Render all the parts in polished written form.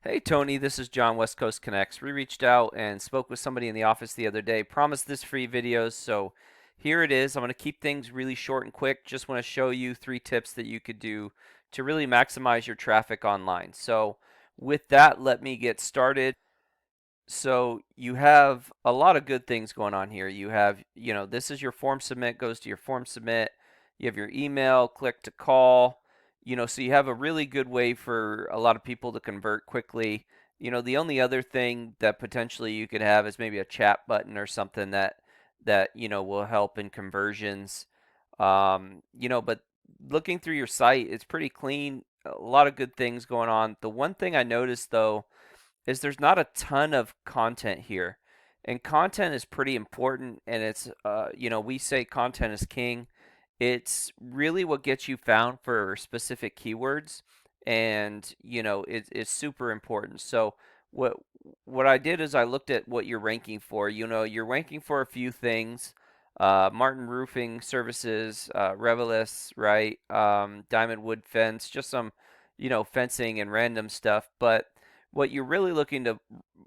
Hey Tony, this is John, West Coast Connects. We reached out and spoke with somebody in the office the other day. Promised this free videos, so here it is. I'm going to keep things really short and quick. Just want to show you 3 tips that you could do to really maximize your traffic online. So with that, let me get started. So you have a lot of good things going on here. You have, this is your form submit, goes to your form submit. You have your email, click to call. So you have a really good way for a lot of people to convert quickly. The only other thing that potentially you could have is maybe a chat button or something that will help in conversions. But looking through your site, it's pretty clean. A lot of good things going on. The one thing I noticed though is there's not a ton of content here. And content is pretty important, and we say content is king. It's really what gets you found for specific keywords, and it's super important. So what what I did is I looked at what you're ranking for. You're ranking for a few things. Martin Roofing Services, Reveles, right? Diamond Wood Fence, just some, fencing and random stuff. But what you're really looking to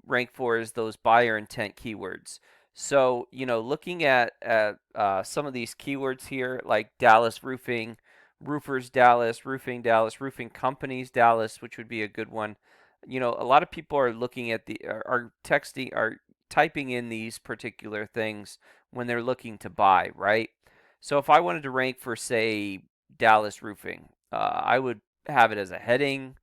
rank for is those buyer intent keywords. So, looking at some of these keywords here, like Dallas roofing, roofers Dallas, roofing companies Dallas, which would be a good one. A lot of people are looking at are texting, are typing in these particular things when they're looking to buy, right? So if I wanted to rank for, say, Dallas roofing, I would have it as a heading.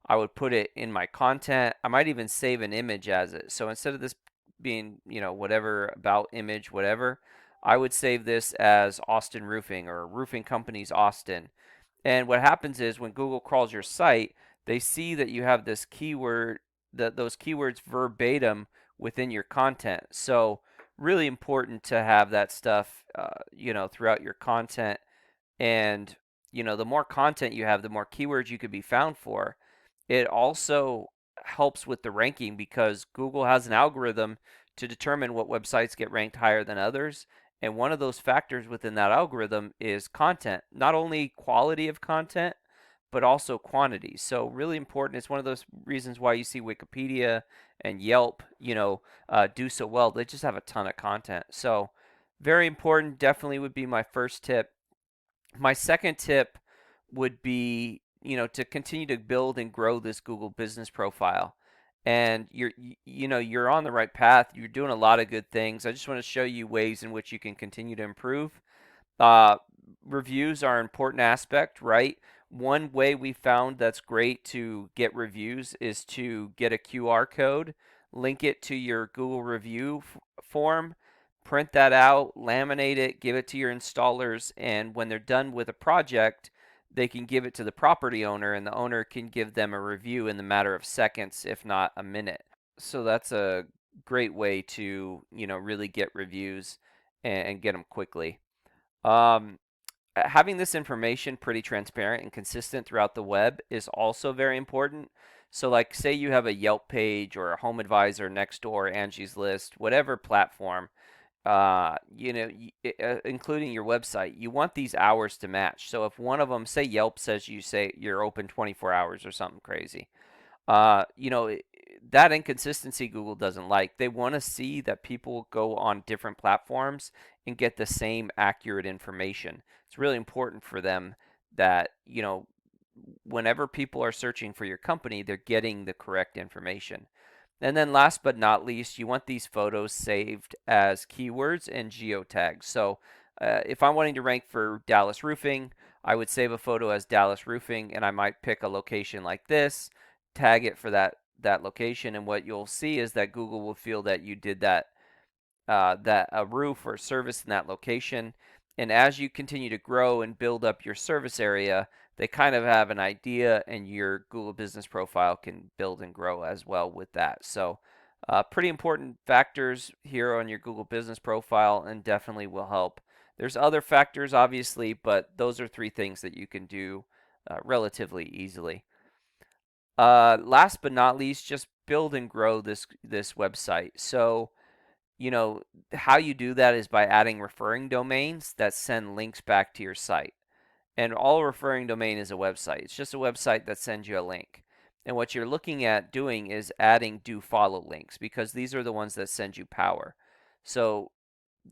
I would put it in my content. I might even save an image as it. So instead of this being, whatever about image, whatever, I would save this as Austin Roofing or Roofing Companies Austin. And what happens is when Google crawls your site, they see that you have this keyword, that those keywords verbatim within your content. So really important to have that stuff, throughout your content. And the more content you have, the more keywords you could be found for. It also helps with the ranking because Google has an algorithm to determine what websites get ranked higher than others. And one of those factors within that algorithm is content, not only quality of content, but also quantity. So really important. It's one of those reasons why you see Wikipedia and Yelp, do so well. They just have a ton of content. So very important. Definitely would be my first tip. My second tip would be, to continue to build and grow this Google business profile. And you're on the right path. You're doing a lot of good things. I just want to show you ways in which you can continue to improve. Uh, Reviews are an important aspect, right? One way we found that's great to get reviews is to get a QR code, link it to your Google review form, print that out, laminate it, give it to your installers, and when they're done with a project, they can give it to the property owner, and the owner can give them a review in the matter of seconds, if not a minute. So that's a great way to, really get reviews and get them quickly. Um, Having this information pretty transparent and consistent throughout the web is also very important. So, like, say you have a Yelp page or a Home Advisor, Nextdoor, Angie's List, whatever platform, including your website, you want these hours to match. So, if one of them, say Yelp says you're open 24 hours or something crazy, uh, you know, that inconsistency Google doesn't like. They want to see that people go on different platforms and get the same accurate information. It's really important for them that, whenever people are searching for your company, they're getting the correct information. And then last but not least, you want these photos saved as keywords and geotags. So if I'm wanting to rank for Dallas roofing, I would save a photo as Dallas roofing, and I might pick a location like this, tag it for that location, and what you'll see is that Google will feel that you did that a roof or service in that location. And as you continue to grow and build up your service area, they kind of have an idea, and your Google business profile can build and grow as well with that. So, pretty important factors here on your Google business profile, and definitely will help. There's other factors, obviously, but those are 3 things that you can do relatively easily. Last but not least, just build and grow this website. So, how you do that is by adding referring domains that send links back to your site. And all a referring domain is a website. It's just a website that sends you a link. And what you're looking at doing is adding do follow links because these are the ones that send you power. So,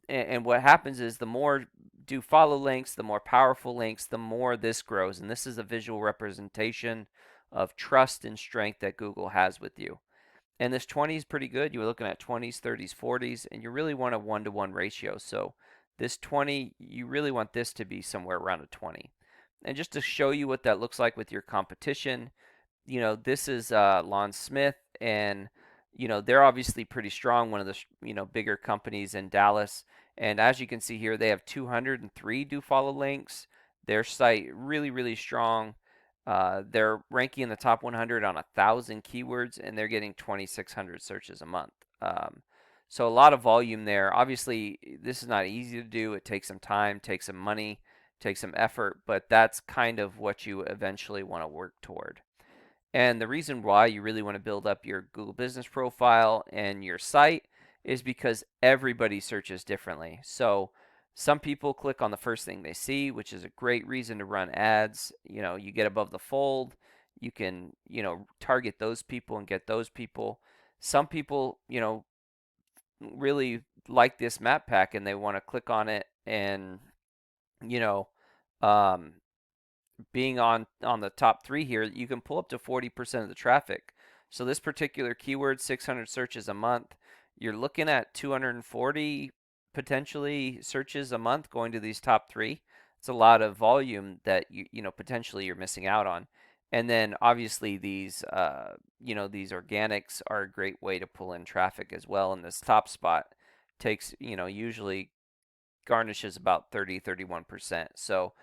and what happens is the more do follow links, the more powerful links, the more this grows. And this is a visual representation of trust and strength that Google has with you. And this 20 is pretty good. You were looking at 20s, 30s, 40s, and you really want a 1-to-1 ratio. So this 20, you really want this to be somewhere around a 20. And just to show you what that looks like with your competition, this is Lon Smith, and they're obviously pretty strong. One of the bigger companies in Dallas, and as you can see here, they have 203 do follow links. Their site really really strong. They're ranking in the top 100 on 1,000 keywords, and they're getting 2,600 searches a month. So a lot of volume there. Obviously, this is not easy to do. It takes some time, takes some money, takes some effort, but that's kind of what you eventually want to work toward. And the reason why you really want to build up your Google Business profile and your site is because everybody searches differently. So some people click on the first thing they see, which is a great reason to run ads. You get above the fold, you can, target those people and get those people. Some people, really like this map pack and they want to click on it and, you know, um, being on the top 3 here, you can pull up to 40% of the traffic. So this particular keyword, 600 searches a month, you're looking at 240 potentially searches a month going to these top 3. It's a lot of volume that potentially you're missing out on. And then obviously these organics are a great way to pull in traffic as well. And this top spot takes, usually garnishes about 30-31%. So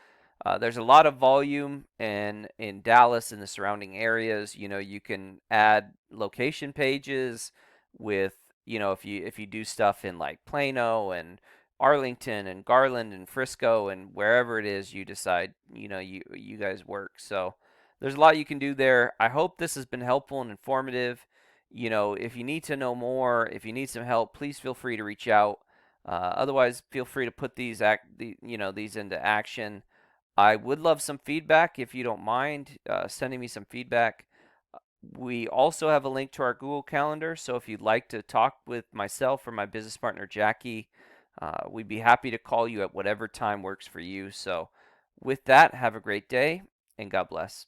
there's a lot of volume in Dallas and the surrounding areas. You can add location pages with, if you do stuff in like Plano and Arlington and Garland and Frisco and wherever it is you decide, you guys work. So there's a lot you can do there. I hope this has been helpful and informative. If you need to know more, if you need some help, please feel free to reach out. Otherwise, feel free to put these into action. I would love some feedback if you don't mind sending me some feedback. We also have a link to our Google Calendar, so if you'd like to talk with myself or my business partner Jackie, we'd be happy to call you at whatever time works for you. So, with that, have a great day and God bless.